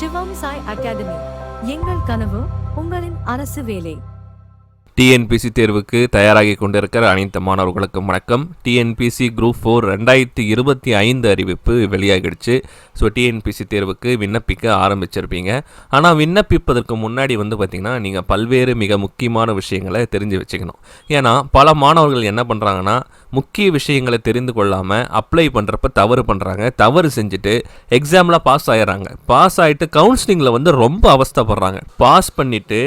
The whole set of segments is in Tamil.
சிவம் சாய் அகாடமி. எங்கள் கனவு உங்களின் அரசு வேலை. டிஎன்பிசி தேர்வுக்கு தயாராகி கொண்டிருக்கிற அனைத்து மாணவர்களுக்கும் வணக்கம். டிஎன்பிசி குரூப் 4 2025 அறிவிப்பு வெளியாகிடுச்சு. ஸோ டிஎன்பிசி தேர்வுக்கு விண்ணப்பிக்க ஆரம்பிச்சிருப்பீங்க. ஆனால் விண்ணப்பிப்பதற்கு முன்னாடி பார்த்திங்கன்னா நீங்கள் பல்வேறு மிக முக்கியமான விஷயங்களை தெரிஞ்சு வச்சுக்கணும். ஏன்னா பல மாணவர்கள் என்ன பண்ணுறாங்கன்னா முக்கிய விஷயங்களை தெரிந்து கொள்ளாமல் அப்ளை பண்ணுறப்ப தவறு செஞ்சுட்டு எக்ஸாமில் பாஸ் ஆகிடுறாங்க. பாஸ் ஆகிட்டு கவுன்சிலிங்கில் ரொம்ப அவஸ்தைப்படுறாங்க. பாஸ் பண்ணிவிட்டு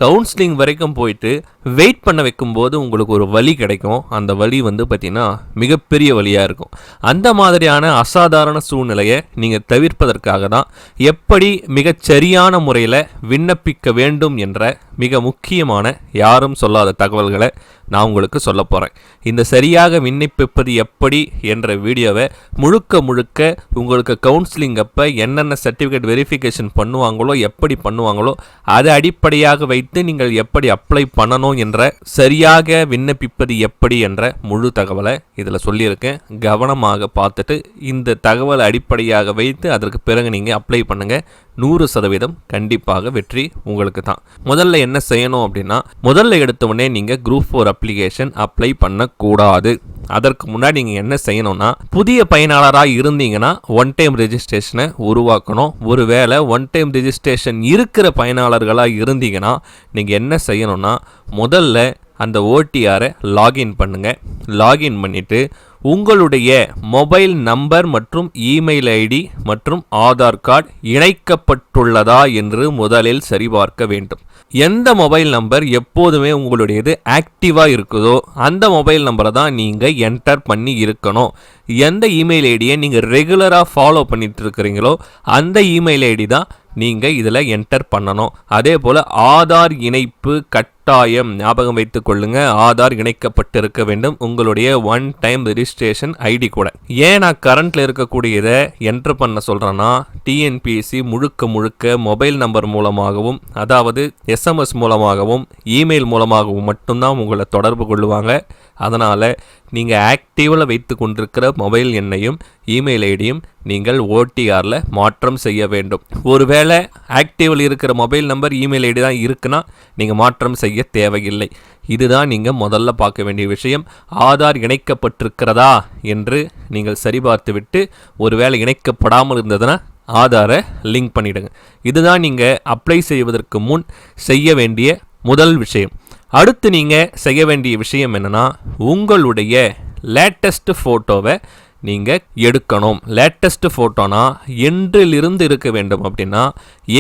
கவுன்சிலிங் வரைக்கும் போயிட்டு வெயிட் பண்ண வைக்கும்போது உங்களுக்கு ஒரு வலி கிடைக்கும். அந்த வலி பார்த்திங்கன்னா மிகப்பெரிய வலியாக இருக்கும். அந்த மாதிரியான அசாதாரண சூழ்நிலையை நீங்கள் தவிர்ப்பதற்காக தான் எப்படி மிகச்சரியான முறையில் விண்ணப்பிக்க வேண்டும் என்ற மிக முக்கியமான யாரும் சொல்லாத தகவல்களை நான் உங்களுக்கு சொல்ல போகிறேன். இந்த சரியாக விண்ணப்பிப்பது எப்படி என்ற வீடியோவை முழுக்க உங்களுக்கு கவுன்சிலிங் அப்போ என்னென்ன சர்டிஃபிகேட் வெரிஃபிகேஷன் பண்ணுவாங்களோ எப்படி பண்ணுவாங்களோ அதை அடிப்படையாக வைத்து நீங்கள் எப்படி அப்ளை பண்ணணும் என்ற சரியாக விண்ணப்பிப்பது எப்படி என்ற முழு தகவலை இதில் சொல்லியிருக்கேன். கவனமாக பார்த்துட்டு இந்த தகவலை அடிப்படையாக வைத்து அதற்கு பிறகு நீங்கள் அப்ளை பண்ணுங்கள். 100% கண்டிப்பாக வெற்றி உங்களுக்கு தான். முதல்ல என்ன செய்யணும் அப்படின்னா, முதல்ல எடுத்தவுடனே நீங்கள் குரூப் 4 அப்ளிகேஷன் அப்ளை பண்ணக்கூடாது. அதற்கு முன்னாடி நீங்கள் என்ன செய்யணும்னா, புதிய பயனாளராக இருந்தீங்கன்னா ஒன் டைம் ரெஜிஸ்ட்ரேஷனை உருவாக்கணும். ஒருவேளை ஒன் டைம் ரெஜிஸ்ட்ரேஷன் இருக்கிற பயனாளர்களாக இருந்தீங்கன்னா நீங்கள் என்ன செய்யணும்னா, முதல்ல அந்த ஓடிஆரை லாகின் பண்ணுங்கள். லாகின் பண்ணிவிட்டு உங்களுடைய மொபைல் நம்பர் மற்றும் இமெயில் ஐடி மற்றும் ஆதார் கார்டு இணைக்கப்பட்டுள்ளதா என்று முதலில் சரிபார்க்க வேண்டும். எந்த மொபைல் நம்பர் எப்போதுமே உங்களுடையது ஆக்டிவாக இருக்குதோ அந்த மொபைல் நம்பரை தான் நீங்கள் என்டர் பண்ணி இருக்கணும். எந்த இமெயில் ஐடியை நீங்கள் ரெகுலராக ஃபாலோ பண்ணிட்டு இருக்கிறீங்களோ அந்த இமெயில் ஐடி தான் நீங்கள் இதில் என்டர் பண்ணணும். அதே போல் ஆதார் இணைப்பு கட்டாயம் ஞாபகம் வைத்துக் கொள்ளுங்க. ஆதார் இணைக்கப்பட்டிருக்க வேண்டும் உங்களுடைய ஒன் டைம் ரெஜிஸ்ட்ரேஷன் ஐடி கூட. ஏன் நான் கரண்ட்டில் இருக்கக்கூடியதை என்டர் பண்ண சொல்கிறேன்னா, டிஎன்பிஎஸ்சி முழுக்க மொபைல் நம்பர் மூலமாகவும் அதாவது எஸ்எம்எஸ் மூலமாகவும் இமெயில் மூலமாகவும் மட்டும்தான் உங்களை தொடர்பு கொள்ளுவாங்க. அதனால் நீங்கள் ஆக்டிவில் வைத்து கொண்டிருக்கிற மொபைல் எண்ணையும் இமெயில் ஐடியும் நீங்கள் ஓடிஆரில் மாற்றம் செய்ய வேண்டும். ஒருவேளை ஆக்டிவில் இருக்கிற மொபைல் நம்பர் இமெயில் ஐடி தான் இருக்குன்னா நீங்கள் மாற்றம் செய்ய தேவையில்லை. இதுதான் நீங்கள் முதல்ல பார்க்க வேண்டிய விஷயம். ஆதார் இணைக்கப்பட்டிருக்கிறதா என்று நீங்கள் சரிபார்த்து விட்டு ஒருவேளை இணைக்கப்படாமல் இருந்ததுன்னா ஆதாரை லிங்க் பண்ணிவிடுங்க. இதுதான் நீங்கள் அப்ளை செய்வதற்கு முன் செய்ய வேண்டிய முதல் விஷயம். அடுத்து நீங்கள் செய்ய வேண்டிய விஷயம் என்னென்னா, உங்களுடைய லேட்டஸ்ட் ஃபோட்டோவை நீங்கள் எடுக்கணும். லேட்டஸ்ட் ஃபோட்டோனா என்றிலிருந்து இருக்க வேண்டும் அப்படின்னா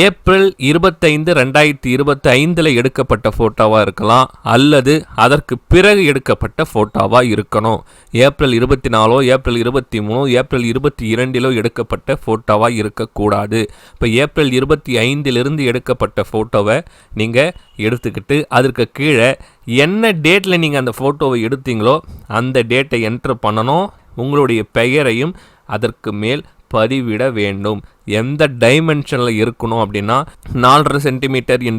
ஏப்ரல் 25, 2025 எடுக்கப்பட்ட ஃபோட்டோவாக இருக்கலாம், அல்லது அதற்கு பிறகு எடுக்கப்பட்ட ஃபோட்டோவாக இருக்கணும். ஏப்ரல் 24, ஏப்ரல் 23, ஏப்ரல் 22 எடுக்கப்பட்ட ஃபோட்டோவாக இருக்கக்கூடாது. இப்போ ஏப்ரல் 25 எடுக்கப்பட்ட ஃபோட்டோவை நீங்கள் எடுத்துக்கிட்டு அதற்கு கீழே என்ன டேட்டில் நீங்கள் அந்த ஃபோட்டோவை எடுத்தீங்களோ அந்த டேட்டை என்டர் பண்ணணும். உங்களுடைய பெயரையும் அதற்கு மேல் பதிவிட வேண்டும். எந்த டைமென்ஷனில் இருக்கணும் அப்படின்னா 4.5 சென்டிமீட்டர் ×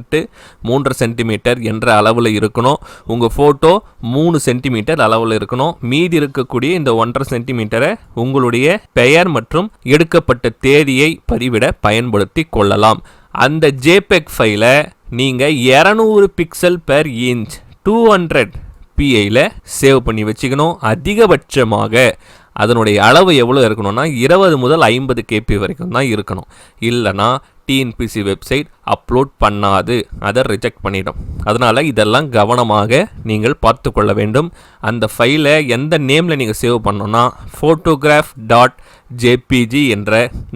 3.5 சென்டிமீட்டர் என்ற அளவில் இருக்கணும். உங்கள் ஃபோட்டோ 3 சென்டிமீட்டர் அளவில் இருக்கணும். மீதி இருக்கக்கூடிய இந்த 1.5 சென்டிமீட்டரை உங்களுடைய பெயர் மற்றும் எடுக்கப்பட்ட தேதியை பதிவிட பயன்படுத்தி கொள்ளலாம். அந்த ஜேபெக் ஃபைலை நீங்கள் 200 பிக்சல் பெர் இன்ச் 200 பிஐயில் சேவ் பண்ணி வச்சுக்கணும். அதிகபட்சமாக அதனுடைய அளவு எவ்வளோ இருக்கணும்னா 20 முதல் 50 கேபி வரைக்கும் தான் இருக்கணும். இல்லைனா டிஎன்பிசி வெப்சைட் அப்லோட் பண்ணாது, அதை ரிஜெக்ட் பண்ணிடும். அதனால் இதெல்லாம் கவனமாக நீங்கள் பார்த்து கொள்ள வேண்டும். அந்த ஃபைலை எந்த நேமில் நீங்கள் சேவ் பண்ணணும்னா photograph.jpg என்ற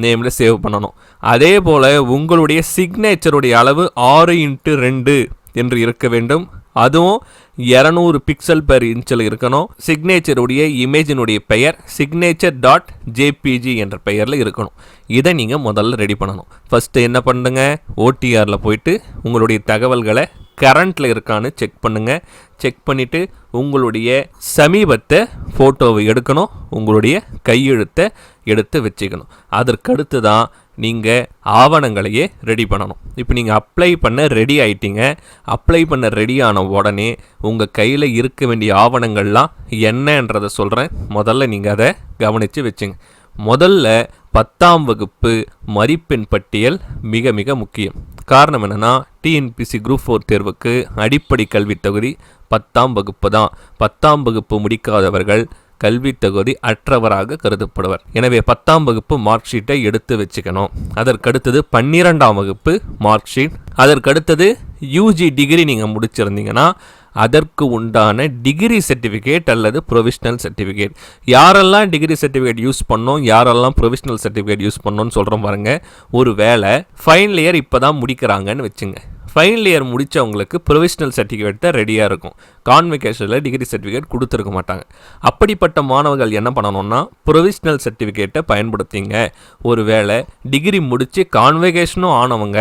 நேமில் சேவ் பண்ணணும். அதே போல் உங்களுடைய சிக்னேச்சருடைய அளவு 6x2 என்று இருக்க வேண்டும். அதுவும் 200 பிக்சல் பெர் இன்ச்சில் இருக்கணும். சிக்னேச்சருடைய இமேஜினுடைய பெயர் signature.jpg என்ற பெயரில் இருக்கணும். இதை நீங்கள் முதல்ல ரெடி பண்ணணும். ஃபஸ்ட்டு என்ன பண்ணுங்க, ஓடிஆரில் போயிட்டு உங்களுடைய தகவல்களை கரண்ட்டில் இருக்கான்னு செக் பண்ணுங்கள். செக் பண்ணிவிட்டு உங்களுடைய சமீபத்தை ஃபோட்டோவை எடுக்கணும். உங்களுடைய கையெழுத்தை எடுத்து வச்சுக்கணும். அதற்கடுத்து தான் நீங்கள் ஆவணங்களையே ரெடி பண்ணணும். இப்போ நீங்கள் அப்ளை பண்ண ரெடி ஆகிட்டீங்க. அப்ளை பண்ண ரெடியான உடனே உங்கள் கையில் இருக்க வேண்டிய ஆவணங்கள்லாம் என்னன்றதை சொல்கிறேன். முதல்ல நீங்கள் அதை கவனித்து வச்சுங்க. முதல்ல 10ஆம் வகுப்பு மதிப்பெண் பட்டியல் மிக மிக முக்கியம். காரணம் என்னென்னா, டிஎன்பிசி குரூப் 4 தேர்வுக்கு அடிப்படை கல்வி தகுதி 10ஆம் வகுப்பு தான். 10ஆம் வகுப்பு முடிக்காதவர்கள் கல்வி தகுதி அற்றவராக கருதப்படுவர். எனவே 10ஆம் வகுப்பு மார்க் ஷீட்டை எடுத்து வச்சுக்கணும். அதற்கடுத்தது 12ஆம் வகுப்பு மார்க் ஷீட். அதற்கடுத்தது யூஜி டிகிரி நீங்கள் முடிச்சிருந்தீங்கன்னா அதற்கு உண்டான டிகிரி சர்டிஃபிகேட் அல்லது ப்ரொவிஷ்னல் சர்டிஃபிகேட். யாரெல்லாம் டிகிரி சர்டிஃபிகேட் யூஸ் பண்ணோம், யாரெல்லாம் ப்ரொவிஷ்னல் சர்டிஃபிகேட் யூஸ் பண்ணோன்னு சொல்கிறோம் பாருங்கள். ஒரு வேளை ஃபைனல் இயர் இப்போ தான் முடிக்கிறாங்கன்னு வச்சுங்க. ஃபைனல் இயர் முடித்தவங்களுக்கு ப்ரொவிஷ்னல் சர்டிஃபிகேட் தான் ரெடியாக இருக்கும். கான்வெகேஷனில் டிகிரி சர்டிஃபிகேட் கொடுத்துருக்க மாட்டாங்க. அப்படிப்பட்ட மாணவர்கள் என்ன பண்ணணும்னா ப்ரொவிஷ்னல் சர்டிஃபிகேட்டை பயன்படுத்திங்க. ஒரு வேளை டிகிரி முடித்து கான்வெகேஷனும் ஆனவங்க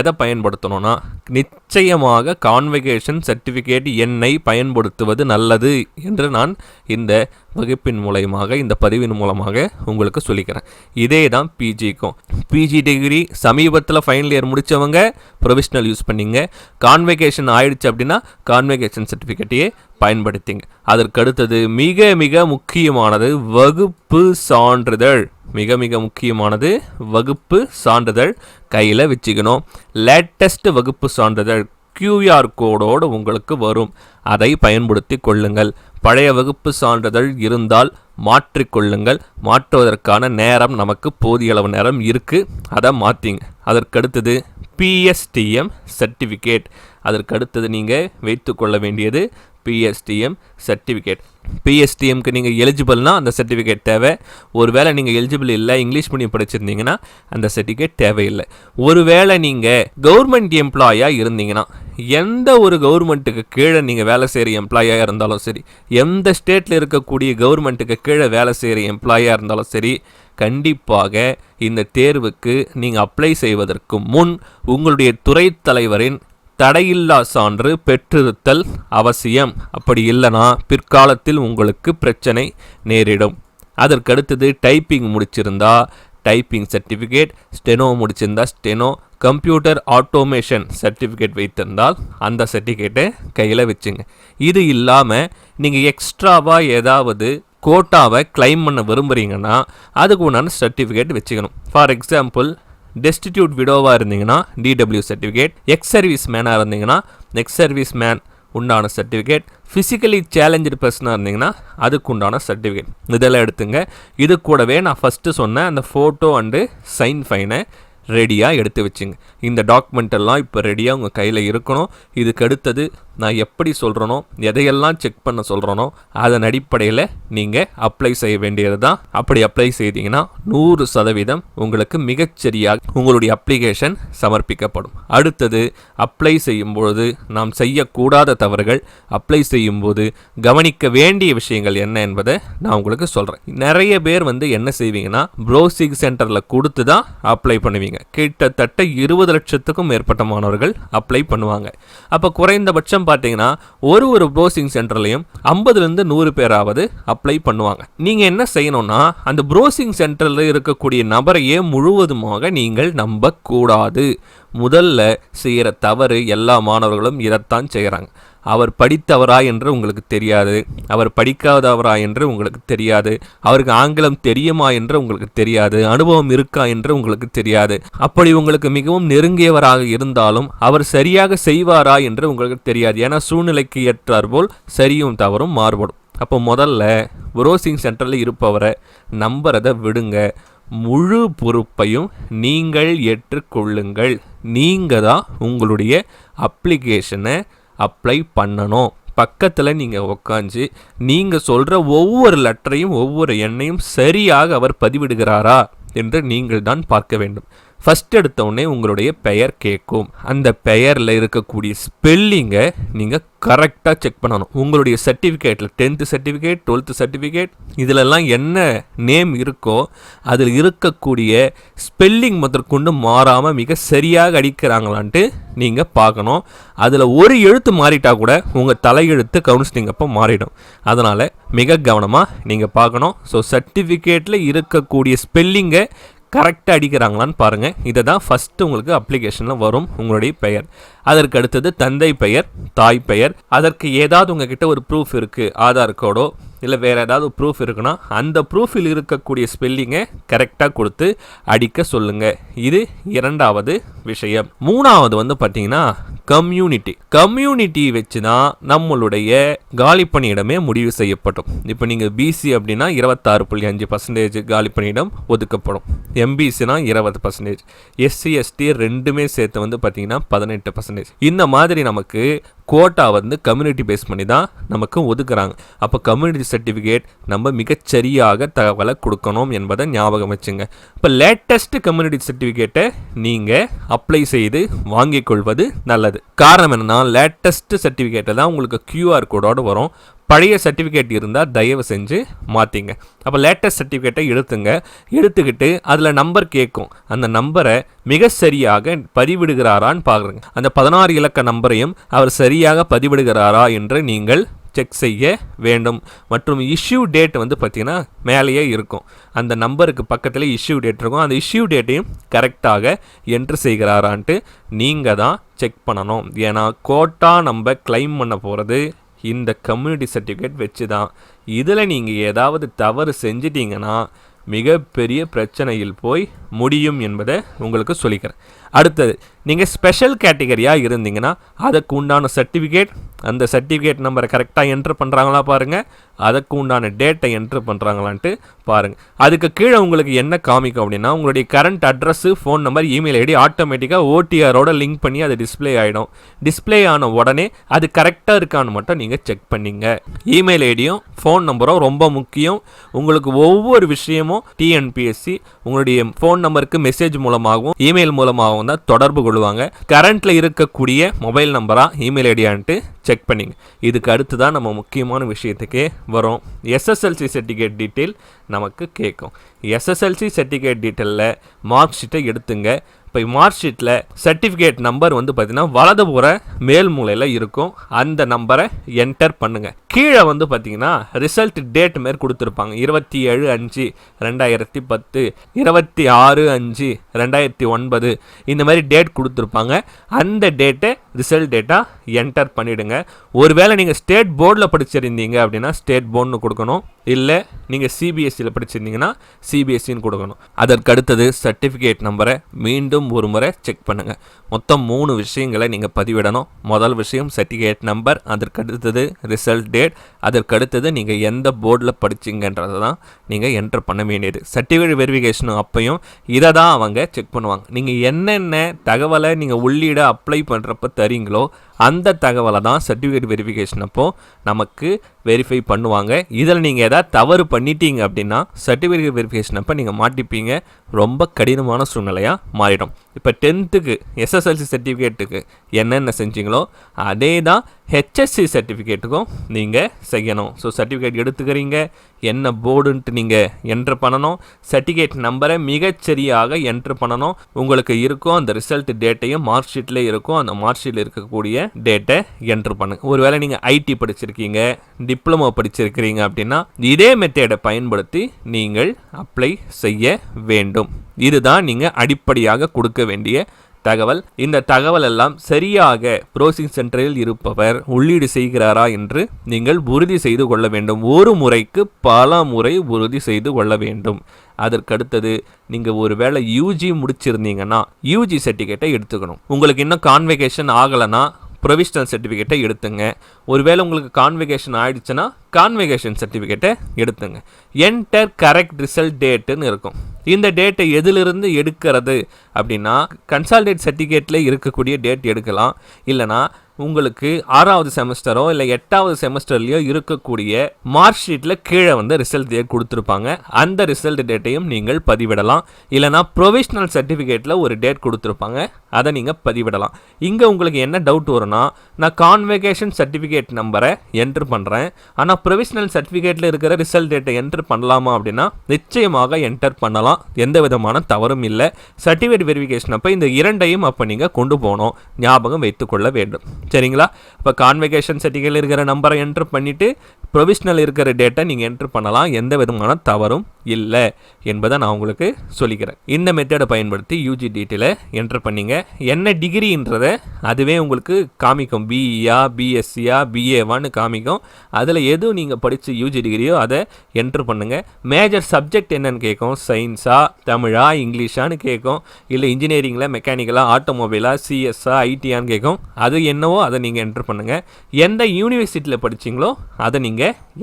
எதை பயன்படுத்தணும்னா, நிச்சயமாக கான்வெகேஷன் சர்டிஃபிகேட் எண்ணை பயன்படுத்துவது நல்லது என்று நான் இந்த வகுப்பின் மூலமாக, இந்த பதிவின் மூலமாக உங்களுக்கு சொல்லிக்கிறேன். இதே தான் பிஜிக்கும். பிஜி டிகிரி சமீபத்தில் ஃபைனல் இயர் முடித்தவங்க ப்ரொவிஷ்னல் யூஸ் பண்ணிங்க. கான்வெகேஷன் ஆயிடுச்சு அப்படின்னா கான்வெகேஷன் சர்டிஃபிகேட்டையே பயன்படுத்திங்க. அதற்கு அடுத்தது மிக மிக முக்கியமானது வகுப்பு சான்றிதழ். மிக மிக முக்கியமானது வகுப்பு சான்றிதழ் கையில் வச்சுக்கணும். லேட்டஸ்ட் வகுப்பு சான்றிதழ் QR கோடோடு உங்களுக்கு வரும். அதை பயன்படுத்தி கொள்ளுங்கள். பழைய வகுப்பு சான்றிதழ் இருந்தால் மாற்றிக்கொள்ளுங்கள். மாற்றுவதற்கான நேரம் நமக்கு போதிய அளவு நேரம் இருக்குது. அதை மாற்றிங்க. அதற்கடுத்தது PSTM சர்டிஃபிகேட். அதற்கடுத்தது நீங்கள் வைத்து கொள்ள வேண்டியது PSTM சர்டிஃபிகேட். PSTMக்கு நீங்கள் எலிஜிபிள்னா அந்த சர்டிஃபிகேட் தேவை. ஒருவேளை நீங்கள் எலிஜிபிள் இல்லை, இங்கிலீஷ் மீடியம் படிச்சிருந்தீங்கன்னா அந்த சர்டிஃபிகேட் தேவையில்லை. ஒருவேளை நீங்கள் கவர்மெண்ட் எம்ப்ளாயாக இருந்தீங்கன்னா, எந்த ஒரு கவர்மெண்ட்டுக்கு கீழே நீங்கள் வேலை செய்கிற எம்ப்ளாயாக இருந்தாலும் சரி, எந்த ஸ்டேட்டில் இருக்கக்கூடிய கவர்மெண்ட்டுக்கு கீழே வேலை செய்கிற எம்ப்ளாயாக இருந்தாலும் சரி, கண்டிப்பாக இந்த தேர்வுக்கு நீங்கள் அப்ளை செய்வதற்கு முன் உங்களுடைய துறை தலைவரின் தடையில்லா சான்று பெற்றிருத்தல் அவசியம். அப்படி இல்லைனா பிற்காலத்தில் உங்களுக்கு பிரச்சனை நேரிடும். அதற்கடுத்தது டைப்பிங் முடிச்சிருந்தா டைப்பிங் சர்டிஃபிகேட், ஸ்டெனோ முடிச்சிருந்தா ஸ்டெனோ, கம்ப்யூட்டர் ஆட்டோமேஷன் சர்டிஃபிகேட் வைத்திருந்தால் அந்த சர்டிஃபிகேட்டை கையில் வச்சுங்க. இது இல்லாமல் நீங்கள் எக்ஸ்ட்ராவாக ஏதாவது கோட்டாவை கிளைம் பண்ண விரும்புகிறீங்கன்னா அதுக்கு உண்டான சர்டிஃபிகேட் வச்சுக்கணும். ஃபார் எக்ஸாம்பிள், டெஸ்டிடியூட் விடோவாக இருந்தீங்கன்னா DW சர்டிஃபிகேட், எக்ஸ் சர்வீஸ் மேனாக இருந்தீங்கன்னா எக்ஸ் சர்வீஸ் மேன் உண்டான சர்டிஃபிகேட், ஃபிசிக்கலி சேலஞ்சு பர்சனாக இருந்தீங்கன்னா அதுக்கு உண்டான சர்டிஃபிகேட் இதெல்லாம் எடுத்துங்க. இது கூடவே நான் ஃபஸ்ட்டு சொன்ன அந்த ஃபோட்டோ அண்டு சைன் ஃபைனை ரெடியாக எடுத்து வச்சுங்க. இந்த டாக்குமெண்ட் எல்லாம் இப்போ ரெடியாக உங்கள் கையில் இருக்கணும். இதுக்கு அடுத்தது நான் எப்படி சொல்கிறேனோ, எதையெல்லாம் செக் பண்ண சொல்கிறேனோ அதன் அடிப்படையில் நீங்கள் அப்ளை செய்ய வேண்டியது தான். அப்படி அப்ளை செய்தீங்கன்னா 100% உங்களுக்கு மிகச்சரியாக உங்களுடைய அப்ளிகேஷன் சமர்ப்பிக்கப்படும். அடுத்தது அப்ளை செய்யும்பொழுது நாம் செய்யக்கூடாத தவறுகள், அப்ளை செய்யும்போது கவனிக்க வேண்டிய விஷயங்கள் என்ன என்பதை நான் உங்களுக்கு சொல்கிறேன். நிறைய பேர் என்ன செய்வீங்கன்னா, ப்ரௌசிங் சென்டரில் கொடுத்து தான் அப்ளை பண்ணுவீங்க. கிட்டத்தட்ட 20 லட்சத்துக்கும் மேற்பட்ட மாணவர்கள் அப்ளை பண்ணுவாங்க. அப்போ குறைந்தபட்சம் பார்த்தீங்கன்னா ஒரு ப்ரௌசிங் சென்டர்லையும் 50லேருந்து 100 பேராவது அப்ளை பண்ணுவாங்க. நீங்கள் என்ன செய்யணும்னா, அந்த ப்ரௌசிங் சென்டரில் இருக்கக்கூடிய நபரையே முழுவதுமாக நீங்கள் நம்பக்கூடாது. முதல்ல செய்கிற தவறு எல்லா மாணவர்களும் இதைத்தான் செய்கிறாங்க. அவர் படித்தவரா என்று உங்களுக்கு தெரியாது, அவர் படிக்காதவரா என்று உங்களுக்கு தெரியாது, அவருக்கு ஆங்கிலம் தெரியுமா என்று உங்களுக்கு தெரியாது, அனுபவம் இருக்கா என்று உங்களுக்கு தெரியாது. அப்படி உங்களுக்கு மிகவும் நெருங்கியவராக இருந்தாலும் அவர் சரியாக செய்வாரா என்று உங்களுக்கு தெரியாது. ஏன்னா சூழ்நிலைக்கு ஏற்றார் போல் சரியும் தவறும் மாறுபடும். அப்போ முதல்ல ப்ரௌசிங் சென்டரில் இருப்பவரை நம்புறதை விடுங்க. முழு பொறுப்பையும் நீங்கள் ஏற்றுக்கொள்ளுங்கள். நீங்கள் தான் உங்களுடைய அப்ளிகேஷனை அப்ளை பண்ணணும். பக்கத்தில் நீங்கள் உட்காந்து நீங்கள் சொல்கிற ஒவ்வொரு லெட்டரையும் ஒவ்வொரு எண்ணையும் சரியாக அவர் பதிவிடுகிறாரா என்று நீங்கள் தான் பார்க்க வேண்டும். ஃபஸ்ட் எடுத்தவுடனே உங்களுடைய பெயர் கேட்கும். அந்த பெயரில் இருக்கக்கூடிய ஸ்பெல்லிங்கை நீங்கள் கரெக்டாக செக் பண்ணணும். உங்களுடைய சர்டிஃபிகேட்டில் 10th சர்டிஃபிகேட், 12th சர்டிஃபிகேட் இதிலெல்லாம் என்ன நேம் இருக்கோ அதில் இருக்கக்கூடிய ஸ்பெல்லிங் முதற்கொண்டு மாறாமல் மிக சரியாக அடிக்கிறாங்களான்ட்டு நீங்கள் பார்க்கணும். அதில் ஒரு எழுத்து மாறிட்டா கூட உங்கள் தலையெழுத்து கவுன்சிலிங் அப்போ மாறிடும். அதனால் மிக கவனமாக நீங்கள் பார்க்கணும். ஸோ சர்டிஃபிகேட்டில் இருக்கக்கூடிய ஸ்பெல்லிங்கை கரெக்டாக அடிக்கிறாங்களான்னு பாருங்கள். இதை தான் ஃபஸ்ட்டு உங்களுக்கு அப்ளிகேஷனில் வரும் உங்களுடைய பெயர். அதற்கு அடுத்தது தந்தை பெயர், தாய் பெயர். அதற்கு ஏதாவது உங்ககிட்ட ஒரு ப்ரூஃப் இருக்குது, ஆதார் கார்டோ இல்லை வேறு ஏதாவது ப்ரூஃப் இருக்குன்னா அந்த ப்ரூஃபில் இருக்கக்கூடிய ஸ்பெல்லிங்கை கரெக்டாக கொடுத்து அடிக்க சொல்லுங்கள். இது இரண்டாவது விஷயம். மூணாவது வந்து பார்த்தீங்கன்னா கம்யூனிட்டி வச்சு தான் நம்மளுடைய காலி பணியிடமே முடிவு செய்யப்படும். இப்போ நீங்கள் பிசி அப்படின்னா 26.5% காலி பணியிடம் ஒதுக்கப்படும். எம்பிசினா 20%, எஸ்சி எஸ்டி ரெண்டுமே சேர்த்து வந்து பார்த்தீங்கன்னா 18%. இந்த மாதிரி நமக்கு கோட்டா வந்து கம்யூனிட்டி பேஸ் பண்ணி தான் நமக்கு ஒதுக்குறாங்க. அப்போ கம்யூனிட்டி சர்டிஃபிகேட் நம்ம மிகச்சரியாக தகவலை கொடுக்கணும் என்பதை ஞாபகம் வச்சுங்க. இப்போ லேட்டஸ்ட் கம்யூனிட்டி சர்டிஃபிகேட்டை நீங்கள் அப்ளை செய்து வாங்கிக் கொள்வது நல்லது. காரணம் என்னன்னா, லேட்டஸ்ட் சர்டிஃபிகேட்டை தான் உங்களுக்கு QR கோடோடு வரும். பழைய சர்டிஃபிகேட் இருந்தால் தயவு செஞ்சு மாற்றிங்க. அப்போ லேட்டஸ்ட் சர்டிஃபிகேட்டை எடுத்துக்கிட்டு அதில் நம்பர் கேட்கும். அந்த நம்பரை மிக சரியாக பதிவிடுகிறாரான்னு பார்க்குறேங்க. அந்த 16 இலக்க நம்பரையும் அவர் சரியாக பதிவிடுகிறாரா என்று நீங்கள் செக் செய்ய வேண்டும். மற்றும் இஷ்யூ டேட் வந்து பார்த்திங்கன்னா மேலேயே இருக்கும். அந்த நம்பருக்கு பக்கத்தில் இஷ்யூ டேட் இருக்கும். அந்த இஷ்யூ டேட்டையும் கரெக்டாக என்ட்ரு செய்கிறாரான்ட்டு நீங்கள் தான் செக் பண்ணணும். ஏன்னா கோட்டா நம்ம கிளைம் பண்ண போகிறது இந்த கம்யூனிட்டி சர்டிஃபிகேட் வச்சு தான். இதில் நீங்கள் ஏதாவது தவறு செஞ்சிட்டிங்கன்னா மிகப்பெரிய பிரச்சனையில் போய் முடியும் என்பதை உங்களுக்கு சொல்லிக்கிறேன். அடுத்தது, நீங்கள் ஸ்பெஷல் கேட்டகரியாக இருந்தீங்கன்னா அதுக்கு உண்டான சர்டிஃபிகேட், அந்த சர்டிஃபிகேட் நம்பரை கரெக்டாக என்ட்ரு பண்ணுறாங்களா பாருங்கள். அதுக்கு உண்டான டேட்டை என்ட்ரு பண்ணுறாங்களான்ட்டு பாருங்கள். அதுக்கு கீழே உங்களுக்கு என்ன காமிக்கும் அப்படின்னா, உங்களுடைய current address, phone number, email ID ஆட்டோமேட்டிக்காக ஓடிஆரோட லிங்க் பண்ணி அது டிஸ்பிளே ஆகிடும். டிஸ்பிளே ஆன உடனே அது கரெக்டாக இருக்கான்னு மட்டும் நீங்கள் செக் பண்ணிங்க. இமெயில் ஐடியும் ஃபோன் நம்பரும் ரொம்ப முக்கியம். உங்களுக்கு ஒவ்வொரு விஷயமும் டிஎன்பிஎஸ்சி உங்களுடைய ஃபோன் நம்பருக்கு மெசேஜ் மூலமாகவும் இமெயில் மூலமாகவும் தான் தொடர்பு கொள்வாங்க. கரண்ட்டில் இருக்கக்கூடிய மொபைல் நம்பரா இமெயில் ஐடியான்ட்டு செக் பண்ணிங்க. இதுக்கு அடுத்து தான் நம்ம முக்கியமான விஷயத்துக்கே வரும். எஸ்எஸ்எல்சி சர்டிஃபிகேட் டீட்டெயில் நமக்கு கேட்கும். எஸ்எஸ்எல்சி சர்டிஃபிகேட் டீட்டெயிலில் மார்க் ஷீட்டை எடுத்துங்க. இப்போ மார்க் ஷீட்டில் சர்டிஃபிகேட் நம்பர் வந்து பார்த்தீங்கன்னா வலதுபுற மேல் மூலையில் இருக்கும். அந்த நம்பரை என்டர் பண்ணுங்கள். கீழே வந்து பார்த்தீங்கன்னா ரிசல்ட் டேட் மாரி கொடுத்துருப்பாங்க. 27/5/2010, 26/5/2009 இந்த மாதிரி டேட் கொடுத்துருப்பாங்க. அந்த டேட்டை ரிசல்ட் டேட்டாக என்டர் பண்ணிவிடுங்க. ஒருவேளை நீங்கள் ஸ்டேட் போர்டில் படிச்சிருந்தீங்க அப்படின்னா ஸ்டேட் போர்டுன்னு கொடுக்கணும். இல்லை நீங்கள் சிபிஎஸ்சியில் படிச்சிருந்தீங்கன்னா சிபிஎஸ்சின்னு கொடுக்கணும். அதற்கு அடுத்தது சர்டிஃபிகேட் நம்பரை மீண்டும் ஒரு முறை செக் பண்ணுங்கள். மொத்தம் 3 விஷயங்களை நீங்கள் பதிவிடணும். முதல் விஷயம் சர்டிஃபிகேட் நம்பர், அதற்கு அடுத்தது ரிசல்ட் டேட், அதற்கு அடுத்தது நீங்கள் எந்த போர்டில் படிச்சிங்கன்றதை தான் நீங்கள் என்டர் பண்ண வேண்டியது. சர்டிஃபிகேட் வெரிஃபிகேஷனும் அப்பையும் இதை தான் அவங்க செக் பண்ணுவாங்க. நீங்கள் என்னென்ன தகவலை நீங்கள் உள்ளீட அப்ளை பண்ணுறப்ப தரீங்களோ அந்த தகவலை தான் சர்டிஃபிகேட் வெரிஃபிகேஷன் அப்போது நமக்கு வெரிஃபை பண்ணுவாங்க. இதில் நீங்கள் எதாவது தவறு பண்ணிட்டீங்க அப்படின்னா சர்டிஃபிகேட் வெரிஃபிகேஷன் அப்போ நீங்கள் மாட்டிப்பீங்க. ரொம்ப கடினமான சூழ்நிலையாக மாறிடும். இப்போ 10th எஸ்எஸ்எல்சி சர்டிஃபிகேட்டுக்கு என்னென்ன செஞ்சீங்களோ அதே தான் ஹெச்எஸ்சி சர்டிஃபிகேட்டுக்கும் நீங்கள் செய்யணும். ஸோ சர்டிஃபிகேட் எடுத்துக்கிறீங்க, என்ன போர்டுன்ட்டு நீங்கள் என்ட்ரு பண்ணணும். சர்டிஃபிகேட் நம்பரை மிகச்சரியாக என்ட்ரு பண்ணணும். உங்களுக்கு இருக்கும் அந்த ரிசல்ட் டேட்டையும் மார்க் ஷீட்டில் இருக்கும். அந்த மார்க் ஷீட்டில் இருக்கக்கூடிய டேட்டை என்ட்ரு பண்ணுங்க. ஒருவேளை நீங்கள் ஐடி படிச்சிருக்கீங்க, டிப்ளமோ படிச்சிருக்கிறீங்க அப்படின்னா இதே மெத்தேடை பயன்படுத்தி நீங்கள் அப்ளை செய்ய வேண்டும். இதுதான் நீங்கள் அடிப்படையாக கொடுக்க வேண்டிய தகவல். இந்த தகவல் எல்லாம் சரியாக ப்ரோசிங் சென்டரில் இருப்பவர் உள்ளீடு செய்கிறாரா என்று நீங்கள் உறுதி செய்து கொள்ள வேண்டும். ஒரு முறைக்கு பல முறை உறுதி செய்து கொள்ள வேண்டும். அதற்கடுத்தது நீங்கள் ஒரு வேளை யூஜி முடிச்சிருந்தீங்கன்னா யூஜி சர்டிஃபிகேட்டை எடுத்துக்கணும். உங்களுக்கு இன்னும் கான்வெகேஷன் ஆகலைன்னா ப்ரொவிஷனல் சர்டிஃபிகேட்டை எடுத்துங்க. ஒருவேளை உங்களுக்கு கான்வெகேஷன் ஆகிடுச்சுன்னா கான்வெகேஷன் சர்டிஃபிகேட்டை எடுத்துங்க. என்டர் கரெக்ட் ரிசல்ட் டேட்டுன்னு இருக்கும். இந்த டேட்டை எதிலிருந்து எடுக்கிறது அப்படின்னா கன்சால்டேட் சர்டிஃபிகேட்டில் இருக்கக்கூடிய டேட் எடுக்கலாம். இல்லைனா உங்களுக்கு 6வது செமஸ்டரோ இல்லை 8வது செமஸ்டர்லையோ இருக்கக்கூடிய மார்க் ஷீட்டில் கீழே வந்து ரிசல்ட் டேட் கொடுத்துருப்பாங்க. அந்த ரிசல்ட் டேட்டையும் நீங்கள் பதிவிடலாம். இல்லைனா ப்ரொவிஷனல் சர்டிஃபிகேட்டில் ஒரு டேட் கொடுத்துருப்பாங்க, அதை நீங்கள் பதிவிடலாம். இங்கே உங்களுக்கு என்ன டவுட் வரும்னா, நான் கான்வெகேஷன் சர்டிஃபிகேட் நம்பரை என்ட்ரு பண்ணுறேன், ஆனால் ப்ரொவிஷனல் சர்டிஃபிகேட்டில் இருக்கிற ரிசல்ட் டேட்டை என்ட்ரு பண்ணலாமா அப்படின்னா நிச்சயமாக என்டர் பண்ணலாம். எந்த விதமான தவறும் இல்லை. சர்டிஃபிகேட் வெரிஃபிகேஷன் அப்போ இந்த இரண்டையும் அப்போ நீங்கள் கொண்டு போகணும், ஞாபகம் வைத்துக்கொள்ள வேண்டும். சரிங்களா? இப்போ கான்வெகேஷன் சர்டிஃபிகேட்டில் இருக்கிற நம்பரை என்ட்ரு பண்ணிவிட்டு ப்ரொவிஷ்னல் இருக்கிற டேட்டா நீங்கள் என்ட்ரு பண்ணலாம், எந்த விதமான தவறும் இல்லை என்பதை நான் உங்களுக்கு சொல்லிக்கிறேன். இந்த மெத்தடை பயன்படுத்தி யூஜி டீட்டெயிலை என்ட்ரு பண்ணிங்க. என்ன டிகிரின்றதை அதுவே உங்களுக்கு காமிக்கும், பிஇயா பிஎஸ்சியா பிஏவான்னு காமிக்கும். அதில் எதுவும் நீங்கள் படித்த யூஜி டிகிரியோ அதை என்ட்ரு பண்ணுங்கள். மேஜர் சப்ஜெக்ட் என்னன்னு கேட்கும், சயின்ஸா தமிழா இங்கிலீஷான்னு கேட்கும், இல்லை இன்ஜினியரிங்கில் மெக்கானிக்கலா ஆட்டோமொபைலா சிஎஸ்ஸா ஐடியான்னு கேட்கும். அது என்னவோ அதை நீங்கள் என்ட்ரு பண்ணுங்கள். எந்த யூனிவர்சிட்டியில் படிச்சிங்களோ அதை நீங்கள்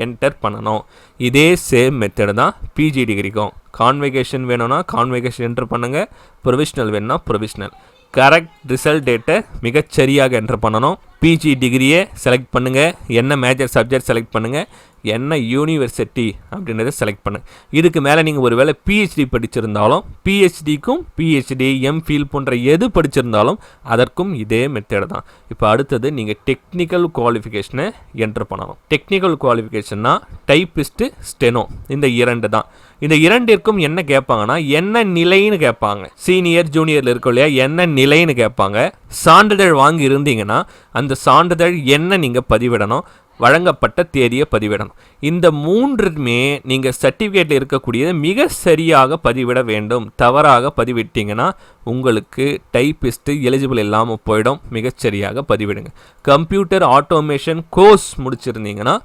என்டர் பண்ணணும். இதே சேம் மெத்தடு தான் பிஜி டிகிரிக்கும். கான்வெகேஷன் வேணும்னா கான்வெகேஷன் என்ட்ரு பண்ணுங்கள், ப்ரொவிஷ்னல் வேணும்னா ப்ரொவிஷ்னல். கரெக்ட் ரிசல்ட் டேட்டை மிகச்சரியாக என்ட்ரு பண்ணணும். பிஜி டிகிரியை செலக்ட் பண்ணுங்கள், என்ன மேஜர் சப்ஜெக்ட் செலக்ட் பண்ணுங்கள், என்ன யூனிவர்சிட்டி அப்படின்றத செலக்ட் பண்ணுங்கள். இதுக்கு மேலே நீங்கள் ஒரு வேளை பிஹெச்டி படிச்சிருந்தாலும் பிஹெச்டிக்கும் பிஹெச்டி எம்ஃபில் போன்ற எது படிச்சிருந்தாலும் அதற்கும் இதே மெத்தட் தான். இப்போ அடுத்தது நீங்கள் டெக்னிக்கல் குவாலிஃபிகேஷனை என்ட்ரு பண்ணணும். டெக்னிக்கல் குவாலிஃபிகேஷன்னா டைப்பிஸ்ட்டு ஸ்டெனோ, இந்த இரண்டு தான். இந்த இரண்டிற்கும் என்ன கேட்பாங்கன்னா என்ன நிலைன்னு கேட்பாங்க. சீனியர் ஜூனியரில் இருக்கும் இல்லையா, என்ன நிலைன்னு கேட்பாங்க. சான்றிதழ் வாங்கி இருந்தீங்கன்னா அந்த சான்றிதழ் என்ன நீங்கள் பதிவிடணும், வழங்கப்பட்ட தேதியை பதிவிடணும். இந்த மூன்றுமே நீங்கள் சர்டிஃபிகேட்டில் இருக்கக்கூடியதை மிக சரியாக பதிவிட வேண்டும். தவறாக பதிவிட்டீங்கன்னா உங்களுக்கு டைப்பிஸ்ட்டு எலிஜிபிள் இல்லாமல் போயிடும். மிகச்சரியாக பதிவிடுங்க. கம்ப்யூட்டர் ஆட்டோமேஷன் கோர்ஸ் முடிச்சிருந்தீங்கன்னா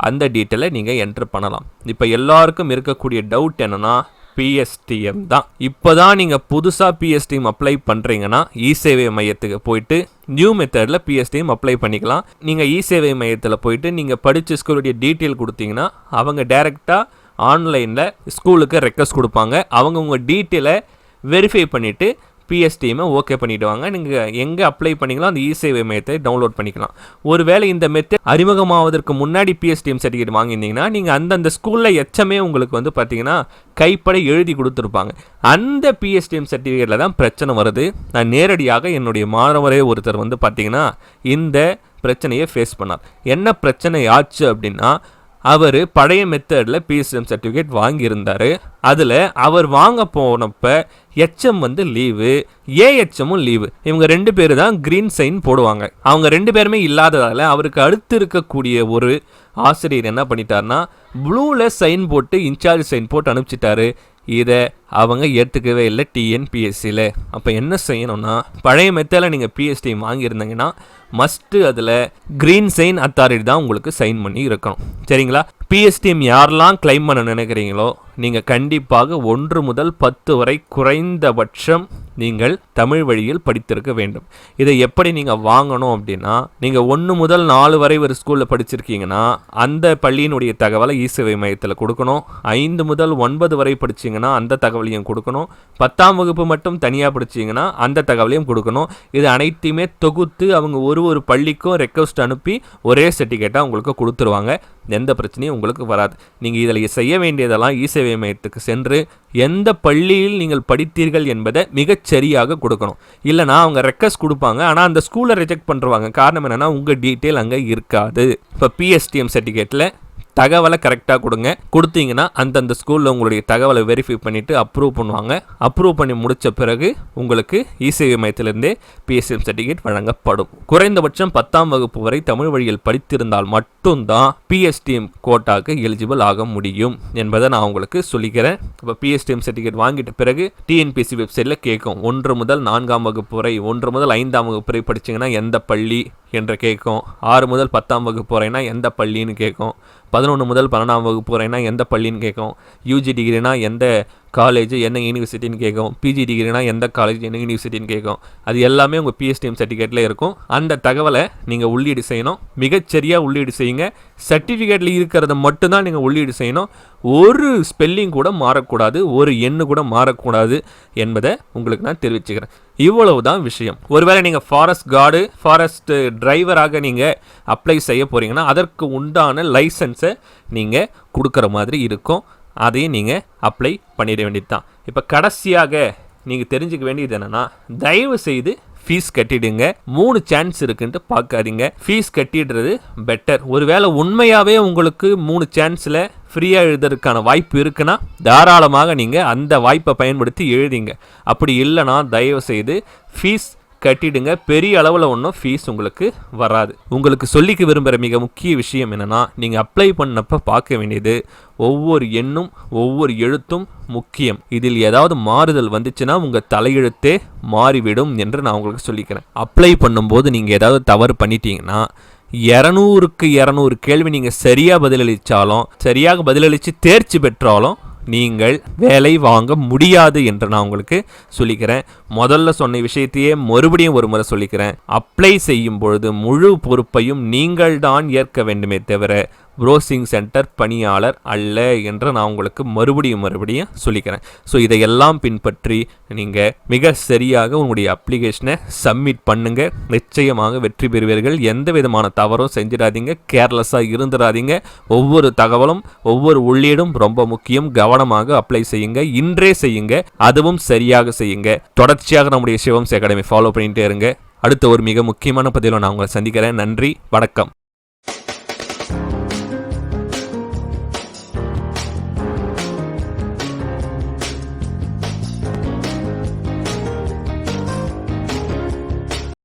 அந்த டீட்டெயிலை நீங்கள் என்ட்ரு பண்ணலாம். இப்போ எல்லாருக்கும் இருக்கக்கூடிய டவுட் என்னென்னா பிஎஸ்டிஎம் தான். இப்போ தான் நீங்கள் புதுசாக பிஎஸ்டிஎம் அப்ளை பண்ணுறீங்கன்னா இ-சேவை மையத்துக்கு போயிட்டு நியூ மெத்தடில் பிஎஸ்டிஎம் அப்ளை பண்ணிக்கலாம். நீங்கள் இ-சேவை மையத்தில் போயிட்டு நீங்கள் படித்த ஸ்கூலுடைய டீட்டெயில் கொடுத்தீங்கன்னா அவங்க டைரெக்டாக ஆன்லைனில் ஸ்கூலுக்கு ரெக்வஸ்ட் கொடுப்பாங்க. அவங்க உங்கள் டீட்டெயிலை வெரிஃபை பண்ணிவிட்டு பிஎஸ்டிஎம்மை ஓகே பண்ணிவிடுவாங்க. நீங்கள் எங்கே அப்ளை பண்ணிக்கலாம் அந்த இ-சேவை மையத்தை டவுன்லோட் பண்ணிக்கலாம். ஒருவேளை இந்த மெத்தட் அறிமுகமாவதற்கு முன்னாடி பிஎஸ்டிஎம் சர்டிஃபிகேட் வாங்கியிருந்தீங்கன்னா நீங்கள் அந்தந்த ஸ்கூலில் எச்சமே உங்களுக்கு வந்து பார்த்தீங்கன்னா கைப்பட எழுதி கொடுத்துருப்பாங்க. அந்த பிஎஸ்டிஎம் சர்டிஃபிகேட்டில் தான் பிரச்சனை வருது. நான் நேரடியாக என்னுடைய மாணவரே ஒருத்தர் வந்து பார்த்தீங்கன்னா இந்த பிரச்சனையை ஃபேஸ் பண்ணார். என்ன பிரச்சனை ஆச்சு அப்படின்னா, அவர் பழைய மெத்தடில் பிஎஸ்டிஎம் சர்டிஃபிகேட் வாங்கியிருந்தார். அதில் அவர் வாங்க போனப்போ எச்எம் வந்து லீவு, ஏஎச்எம்மும் லீவு. இவங்க ரெண்டு பேர் தான் க்ரீன் சைன் போடுவாங்க. அவங்க ரெண்டு பேருமே இல்லாததால் அவருக்கு அடுத்து இருக்கக்கூடிய ஒரு ஆசிரியர் என்ன பண்ணிட்டாருன்னா ப்ளூவில் சைன் போட்டு இன்சார்ஜ் சைன் போட்டு அனுப்பிச்சிட்டாரு. இதை அவங்க ஏற்றுக்கவே இல்லை டிஎன்பிஎஸ்சியில். அப்போ என்ன செய்யணும்னா பழைய மெத்தடில் நீங்கள் பிஎஸ்டிஎம் வாங்கியிருந்தீங்கன்னா மஸ்ட்டு அதில் க்ரீன் சைன் அத்தாரிட்டி தான் உங்களுக்கு சைன் பண்ணி இருக்கணும். சரிங்களா? பிஎஸ்டிஎம் யாரெல்லாம் கிளைம் பண்ண நினைக்கிறீங்களோ நீங்கள் கண்டிப்பாக 1 முதல் 10 வரை குறைந்தபட்சம் நீங்கள் தமிழ் வழியில் படித்திருக்க வேண்டும். இதை எப்படி நீங்கள் வாங்கணும் அப்படின்னா, நீங்கள் 1 முதல் 4 வரை ஒரு ஸ்கூலில் படிச்சிருக்கீங்கன்னா அந்த பள்ளியினுடைய தகவலை இ-சேவை மையத்தில் கொடுக்கணும். 5 முதல் 9 வரை படிச்சிங்கன்னா அந்த தகவலையும் கொடுக்கணும். 10ஆம் வகுப்பு மட்டும் தனியாக படிச்சிங்கன்னா அந்த தகவலையும் கொடுக்கணும். இது அனைத்தையுமே தொகுத்து அவங்க ஒரு பள்ளிக்கும் ரெக்வஸ்ட் அனுப்பி ஒரே சர்டிஃபிகேட்டாக உங்களுக்கு கொடுத்துருவாங்க. எந்த பிரச்சனையும் உங்களுக்கு வராது. நீங்கள் இதில் செய்ய வேண்டியதெல்லாம் இ-சேவை மையத்துக்கு சென்று எந்த பள்ளியில் நீங்கள் படித்தீர்கள் என்பதை மிகச்சரியாக கொடுக்கணும். இல்லைனா அவங்க ரெக்வஸ்ட் கொடுப்பாங்க, ஆனால் அந்த ஸ்கூலை ரிஜெக்ட் பண்ணுறாங்க. காரணம் என்னென்னா உங்கள் டீட்டெயில் அங்கே இருக்காது. இப்போ பிஎஸ்டிஎம் சர்டிஃபிகேட்டில் தகவலை கரெக்டாக கொடுங்க. கொடுத்தீங்கன்னா அந்தந்த ஸ்கூலில் உங்களுடைய தகவலை வெரிஃபை பண்ணிவிட்டு அப்ரூவ் பண்ணுவாங்க. அப்ரூவ் பண்ணி முடித்த பிறகு உங்களுக்கு இ-சேவை மையத்திலிருந்தே பிஎஸ்டிஎம் சர்டிஃபிகேட் வழங்கப்படும். குறைந்தபட்சம் 10ஆம் வகுப்பு வரை தமிழ் வழியில் படித்திருந்தால் மட்டும்தான் பிஎஸ்டிஎம் கோட்டாக்கு எலிஜிபிள் ஆக முடியும் என்பதை நான் உங்களுக்கு சொல்லிக்கிறேன். இப்போ பிஎஸ்டிஎம் சர்டிஃபிகேட் வாங்கிட்ட பிறகு டிஎன்பிஎஸ்சி வெப்சைட்டில் கேட்கும் 1 முதல் 4ஆம் வகுப்பு வரை, 1 முதல் 5ஆம் வகுப்பு வரை படிச்சிங்கன்னா எந்த பள்ளி என்று கேட்கும். 6 முதல் 10ஆம் வகுப்பு வரைனா எந்த பள்ளின்னு கேட்கும். 11 முதல் 12ஆம் வகுப்பு வரைனா எந்த பள்ளின்னு கேட்கும். யூஜி டிகிரினா எந்த காலேஜ் என்ன யூனிவர்சிட்டின்னு கேட்கும். பிஜி டிகிரினா எந்த காலேஜ் என்ன யூனிவர்சிட்டின்னு கேட்கும். அது எல்லாமே உங்கள் பிஎஸ்டிஎம் சர்டிஃபிகேட்டில் இருக்கும். அந்த தகவலை நீங்கள் உள்ளீடு செய்யணும். மிகச்சரியாக உள்ளீடு செய்யுங்க. சர்டிஃபிகேட்டில் இருக்கிறத மட்டும்தான் நீங்கள் உள்ளீடு செய்யணும். ஒரு ஸ்பெல்லிங் கூட மாறக்கூடாது, ஒரு எண்ணு கூட மாறக்கூடாது என்பதை உங்களுக்கு நான் தெரிவிச்சுக்கிறேன். இவ்வளவு தான் விஷயம். ஒருவேளை நீங்கள் ஃபாரஸ்ட் கார்டு, ஃபாரஸ்ட் டிரைவராக நீங்கள் அப்ளை செய்ய போகிறீங்கன்னா அதற்கு உண்டான லைசன்ஸை நீங்கள் கொடுக்குற மாதிரி இருக்கும். அதையும் நீங்கள் அப்ளை பண்ணிட வேண்டியது தான். இப்போ கடைசியாக நீங்கள் தெரிஞ்சுக்க வேண்டியது என்னென்னா, தயவு செய்து ஃபீஸ் கட்டிடுங்க. 3 சான்ஸ் இருக்குன்ட்டு பார்க்காதீங்க. ஃபீஸ் கட்டிடுறது பெட்டர். ஒருவேளை உண்மையாகவே உங்களுக்கு 3 சான்ஸில் ஃப்ரீயாக எழுதுறதுக்கான வாய்ப்பு இருக்குன்னா தாராளமாக நீங்கள் அந்த வாய்ப்பை பயன்படுத்தி எழுதிங்க. அப்படி இல்லைனா தயவு செய்து ஃபீஸ் கட்டிடுங்க. பெரிய அளவில் ஒன்றும் ஃபீஸ் உங்களுக்கு வராது. உங்களுக்கு சொல்லிக்க விரும்புகிற மிக முக்கிய விஷயம் என்னென்னா, நீங்கள் அப்ளை பண்ணப்போ பார்க்க வேண்டியது ஒவ்வொரு எண்ணும் ஒவ்வொரு எழுத்தும் முக்கியம். இதில் ஏதாவது மாறுதல் வந்துச்சுன்னா உங்கள் தலையெழுத்தே மாறிவிடும் என்று நான் உங்களுக்கு சொல்லிக்கிறேன். அப்ளை பண்ணும்போது நீங்கள் ஏதாவது தவறு பண்ணிட்டீங்கன்னா 200க்கு 200 கேள்வி நீங்கள் சரியாக பதிலளித்து தேர்ச்சி பெற்றாலும் நீங்கள் வேலை வாங்க முடியாது என்று நான் உங்களுக்கு சொல்லிக்கிறேன். முதல்ல சொன்ன விஷயத்தையே மறுபடியும் ஒரு முறை சொல்லிக்கிறேன். அப்ளை செய்யும் பொழுது முழு பொறுப்பையும் நீங்கள் தான் ஏற்க வேண்டுமே தவிர ப்ரௌசிங் சென்டர் பணியாளர் அல்ல என்று நான் உங்களுக்கு மறுபடியும் சொல்லிக்கிறேன். ஸோ இதையெல்லாம் பின்பற்றி நீங்கள் மிக சரியாக உங்களுடைய அப்ளிகேஷனை சப்மிட் பண்ணுங்கள். நிச்சயமாக வெற்றி பெறுவீர்கள். எந்த விதமான தவறும் செஞ்சிடாதீங்க, கேர்லெஸ்ஸாக இருந்துடாதீங்க. ஒவ்வொரு தகவலும் ஒவ்வொரு உள்ளீடும் ரொம்ப முக்கியம். கவனமாக அப்ளை செய்யுங்க, இன்றே செய்யுங்க, அதுவும் சரியாக செய்யுங்க. தொடர்ச்சியாக நம்முடைய சிவம்ஸ் அகாடமி ஃபாலோ பண்ணிகிட்டே இருங்க. அடுத்த ஒரு மிக முக்கியமான பதிவில் நான் உங்களை சந்திக்கிறேன். நன்றி, வணக்கம்.